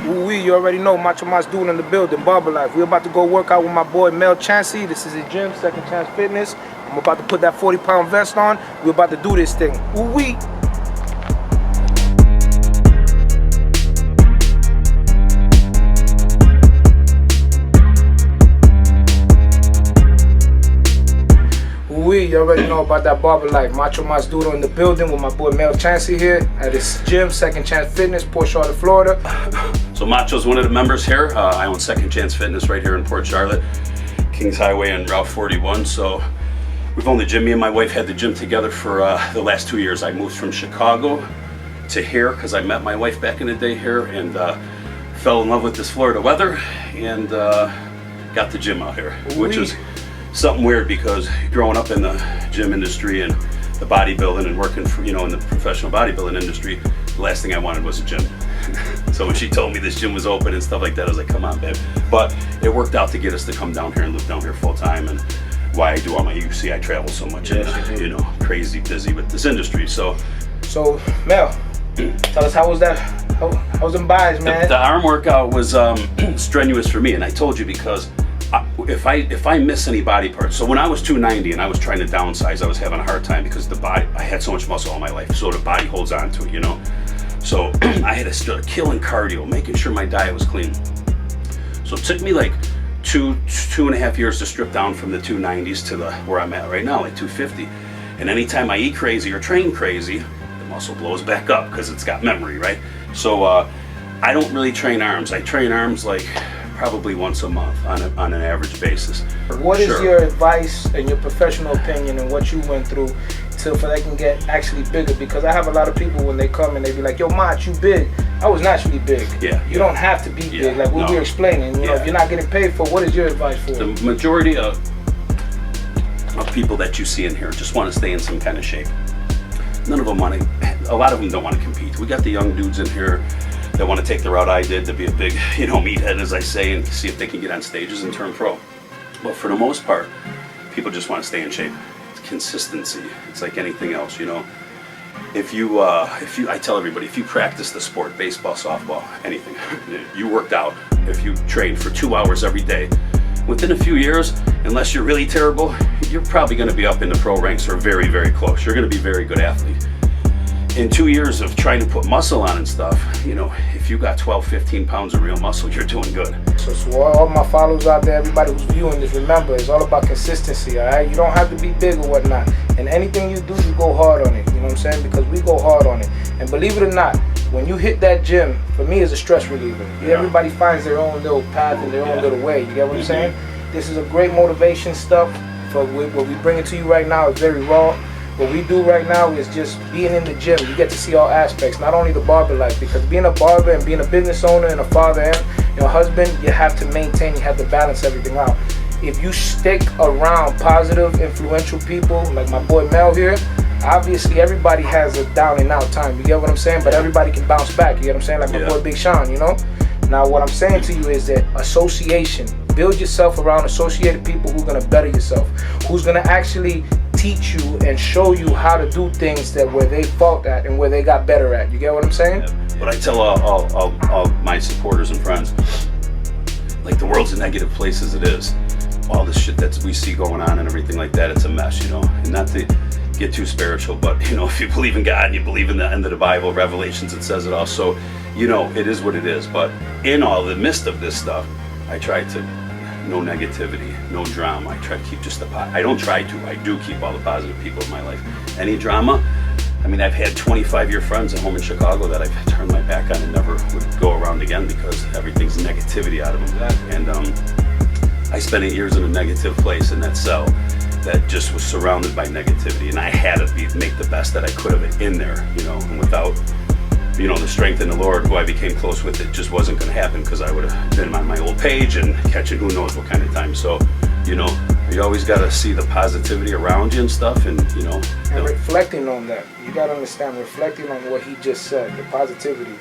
Ooh-wee, you already know, Macho MasDuro in the building, barber life. We're about to go work out with my boy Mel Chancey. This is his gym, Second Chance Fitness. I'm about to put that 40-pound vest on. We're about to do this thing. Ooh-wee. You already know about that barber life. Macho MasDuro in the building with my boy Mel Chancey here at his gym, Second Chance Fitness, Port Charlotte, Florida. So Macho's one of the members here. I own Second Chance Fitness right here in Port Charlotte, Kings Highway and Route 41. So we've owned the gym. Me and my wife had the gym together for the last 2 years. I moved from Chicago to here because I met my wife back in the day here and fell in love with this Florida weather and got the gym out here, which is something weird because growing up in the gym industry and the bodybuilding and working for, in the professional bodybuilding industry, the last thing I wanted was a gym. So when she told me this gym was open and stuff like that, I was like, come on, babe. But it worked out to get us to come down here and live down here full time, and why I do all my I travel so much and crazy busy with this industry. So Mel, tell us how was them buys, man? The arm workout was strenuous for me, and I told you because if I miss any body parts, so when I was 290 and I was trying to downsize, I was having a hard time because the body, I had so much muscle all my life, so the body holds on to it, So I had to start killing cardio, making sure my diet was clean. So it took me like two and a half years to strip down from the 290s to where I'm at right now, like 250. And anytime I eat crazy or train crazy, the muscle blows back up because it's got memory, right? So I don't really train arms. I train arms like probably once a month on an average basis. What is your advice and your professional opinion and what you went through so they can get actually bigger? Because I have a lot of people when they come and they be like, yo, Mach, you big. I was naturally big. You don't have to be big, like what we're explaining. You know, if you're not getting paid for, what is your advice for? The majority of people that you see in here just want to stay in some kind of shape. None of them a lot of them don't want to compete. We got the young dudes in here that want to take the route I did to be a big, meathead, as I say, and see if they can get on stages and turn pro. But for the most part, people just want to stay in shape. It's consistency. It's like anything else, If I tell everybody, if you practice the sport, baseball, softball, anything, you worked out, if you trained for 2 hours every day, within a few years, unless you're really terrible, you're probably going to be up in the pro ranks or very, very close. You're going to be a very good athlete. In 2 years of trying to put muscle on and stuff, if you got 12, 15 pounds of real muscle, you're doing good. So all my followers out there, everybody who's viewing this, remember, it's all about consistency, all right? You don't have to be big or whatnot. And anything you do, you go hard on it, you know what I'm saying? Because we go hard on it. And believe it or not, when you hit that gym, for me, it's a stress reliever. Everybody finds their own little path and their own little way, you get what I'm saying? This is a great motivation stuff. For what we bring it to you right now is very raw. What we do right now is just being in the gym. You get to see all aspects, not only the barber life, because being a barber and being a business owner and a father and your husband, you have to maintain, you have to balance everything out. If you stick around positive, influential people, like my boy Mel here, obviously everybody has a down and out time, you get what I'm saying? But everybody can bounce back, you get what I'm saying? Like my boy Big Sean, Now what I'm saying to you is that association, build yourself around associated people who are gonna better yourself, who's gonna actually teach you and show you how to do things that where they fault at and where they got better at. You get what I'm saying? But I tell all my supporters and friends, like the world's a negative place as it is. All this shit that we see going on and everything like that, it's a mess, And not to get too spiritual, but if you believe in God and you believe in the end of the Bible, Revelations, it says it all. So, it is what it is. But in all the midst of this stuff, I try to no negativity, no drama. I try to keep just I don't try to, I do keep all the positive people in my life. Any drama, I've had 25-year friends at home in Chicago that I've turned my back on and never would go around again because everything's negativity out of them. And I spent 8 years in a negative place in that cell that just was surrounded by negativity, and I had to make the best that I could of it in there, and without the strength in the Lord, who I became close with, it just wasn't going to happen because I would have been on my old page and catching who knows what kind of time. So, you always got to see the positivity around you and stuff, and And reflecting on that, you got to understand, reflecting on what he just said, the positivity.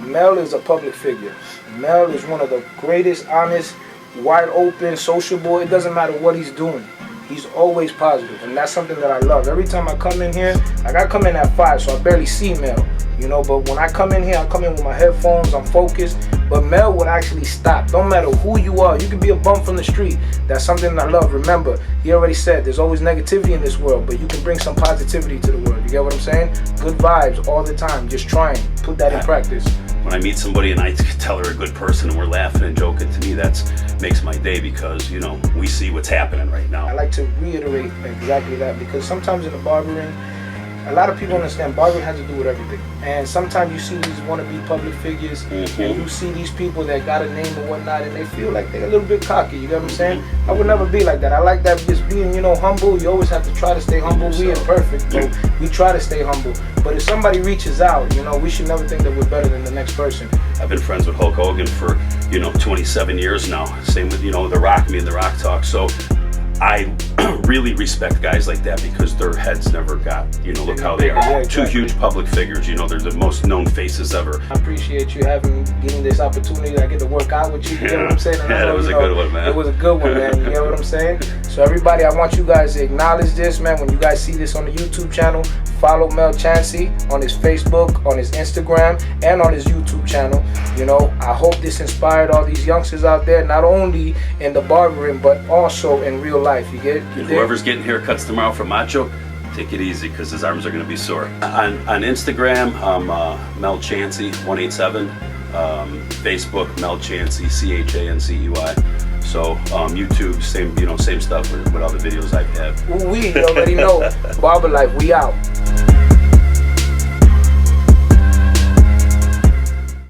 Mel is a public figure. Mel is one of the greatest, honest, wide open, sociable. It doesn't matter what he's doing. He's always positive, and that's something that I love. Every time I come in here, like I come in at 5, so I barely see Mel. But when I come in here, I come in with my headphones, I'm focused. But Mel would actually stop. Don't matter who you are. You can be a bum from the street. That's something I love. Remember, he already said there's always negativity in this world, but you can bring some positivity to the world. You get what I'm saying? Good vibes all the time. Just try and put that in practice. When I meet somebody and I tell her a good person and we're laughing and joking, to me that makes my day, because, you know, we see what's happening right now. I like to reiterate exactly that, because sometimes in the barbering, a lot of people understand barbering has to do with everything. And sometimes you see these wannabe public figures, and you see these people that got a name and whatnot, and they feel like they're a little bit cocky. You get what I'm saying? I would never be like that. I like that, just being, you know, humble. You always have to try to stay humble. We ain't perfect, but we try to stay humble. But if somebody reaches out, you know, we should never think that we're better than the next person. I've been friends with Hulk Hogan for, you know, 27 years now. Same with, you know, The Rock, me and The Rock talk. So I really respect guys like that, because their heads never got, you know, look how they are. Yeah, exactly. 2 huge public figures, you know, they're the most known faces ever. I appreciate you getting this opportunity. I get to work out with you. You know what I'm saying? And yeah, that was a good one, man. It was a good one, man. You know what I'm saying? So everybody, I want you guys to acknowledge this, man. When you guys see this on the YouTube channel, follow Mel Chancey on his Facebook, on his Instagram, and on his YouTube channel. You know, I hope this inspired all these youngsters out there, not only in the barbering, but also in real life. You get it? And whoever's getting haircuts tomorrow from Macho, take it easy, because his arms are going to be sore. On Instagram, I'm Mel Chancey 187. Facebook, Mel Chancey, CHANCEY. So YouTube, same stuff with all the videos I've had. We already know. Barber Life, we out.